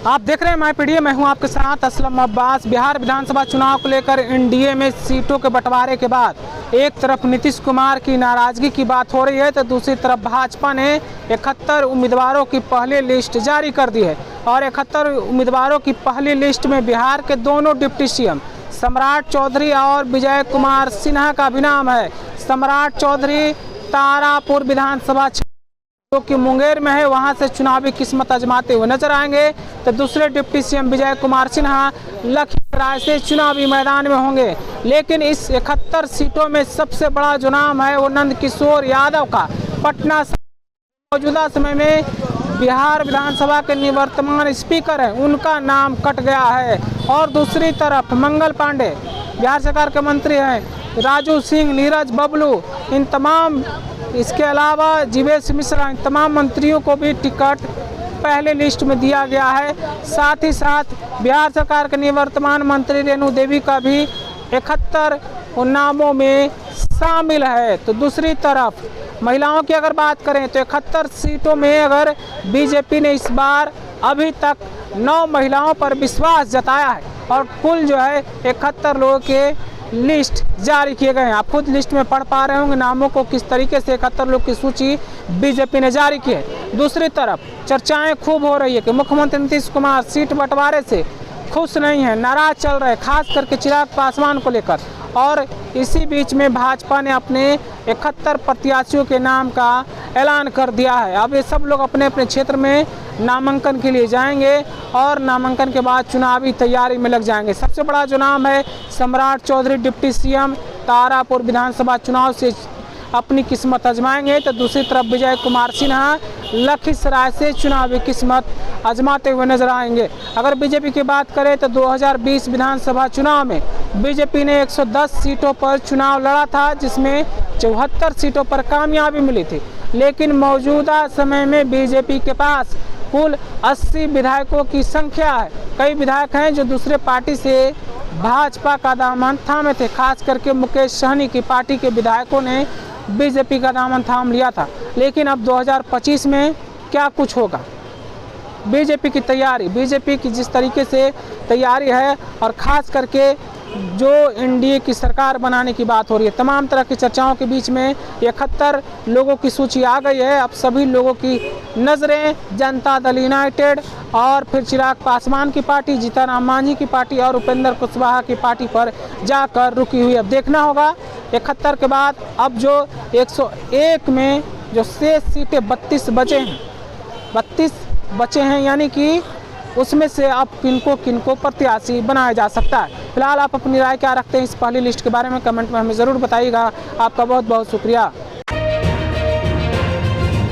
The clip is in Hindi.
आप देख रहे हैं माय पीडीए, मैं हूं आपके साथ असलम अब्बास। बिहार विधानसभा चुनाव को लेकर एनडीए में सीटों के बंटवारे के बाद एक तरफ नीतीश कुमार की नाराजगी की बात हो रही है तो दूसरी तरफ भाजपा ने 71 उम्मीदवारों की पहली लिस्ट जारी कर दी है। और 71 उम्मीदवारों की पहली लिस्ट में बिहार के दोनों डिप्टी सीएम सम्राट चौधरी और विजय कुमार सिन्हा का भी नाम है। सम्राट चौधरी तारापुर विधानसभा जो कि मुंगेर में है, वहां से चुनावी किस्मत आजमाते हुए नजर आएंगे, तो दूसरे डिप्टी सीएम विजय कुमार सिन्हा लखीसराय से चुनावी मैदान में होंगे। लेकिन इस 71 सीटों में सबसे बड़ा जो नाम है वो नंद किशोर यादव का पटना मौजूदा समय में बिहार विधानसभा के निवर्तमान स्पीकर हैं, उनका नाम कट गया है। और दूसरी तरफ मंगल पांडे बिहार सरकार के मंत्री हैं, राजू सिंह, नीरज बबलू, इन तमाम, इसके अलावा जीवेश मिश्रा, इन तमाम मंत्रियों को भी टिकट पहले लिस्ट में दिया गया है। साथ ही साथ बिहार सरकार के निवर्तमान मंत्री रेणु देवी का भी 71 नामों में शामिल है। तो दूसरी तरफ महिलाओं की अगर बात करें तो 71 सीटों में अगर बीजेपी ने इस बार अभी तक 9 महिलाओं पर विश्वास जताया है और कुल जो है 71 लोगों के लिस्ट जारी किए गए हैं। आप खुद लिस्ट में पढ़ पा रहे होंगे नामों को, किस तरीके से 71 लोग की सूची बीजेपी ने जारी की है। दूसरी तरफ चर्चाएं खूब हो रही है कि मुख्यमंत्री नीतीश कुमार सीट बंटवारे से खुश नहीं है, नाराज चल रहे, खास करके चिराग पासवान को लेकर। और इसी बीच में भाजपा ने अपने 71 प्रत्याशियों के नाम का ऐलान कर दिया है। अब ये सब लोग अपने अपने क्षेत्र में नामांकन के लिए जाएंगे और नामांकन के बाद चुनावी तैयारी में लग जाएंगे। सबसे बड़ा जो नाम है सम्राट चौधरी डिप्टी सीएम तारापुर विधानसभा चुनाव से अपनी किस्मत आजमाएंगे, तो दूसरी तरफ विजय कुमार सिन्हा लखीसराय से चुनावी किस्मत आजमाते हुए नजर आएंगे। अगर बीजेपी की बात करें तो 2020 विधानसभा चुनाव में बीजेपी ने 110 सीटों पर चुनाव लड़ा था, जिसमें 74 सीटों पर कामयाबी मिली थी। लेकिन मौजूदा समय में बीजेपी के पास कुल 80 विधायकों की संख्या है। कई विधायक हैं जो दूसरे पार्टी से भाजपा का दामन थामे थे, खास करके मुकेश सहनी की पार्टी के विधायकों ने बीजेपी का दामन थाम लिया था। लेकिन अब 2025 में क्या कुछ होगा, बीजेपी की तैयारी, बीजेपी की जिस तरीके से तैयारी है और ख़ास करके जो एनडीए की सरकार बनाने की बात हो रही है, तमाम तरह की चर्चाओं के बीच में 71 लोगों की सूची आ गई है। अब सभी लोगों की नज़रें जनता दल यूनाइटेड और फिर चिराग पासवान की पार्टी, जीतन राम मांझी की पार्टी और उपेंद्र कुशवाहा की पार्टी पर जाकर रुकी हुई। अब देखना होगा 71 के बाद अब जो 101 में जो शेष सीटें 32 बचे हैं, यानी कि उसमें से अब किनको प्रत्याशी बनाया जा सकता है। फिलहाल आप अपनी राय क्या रखते हैं इस पहली लिस्ट के बारे में कमेंट में हमें ज़रूर बताइएगा। आपका बहुत बहुत शुक्रिया।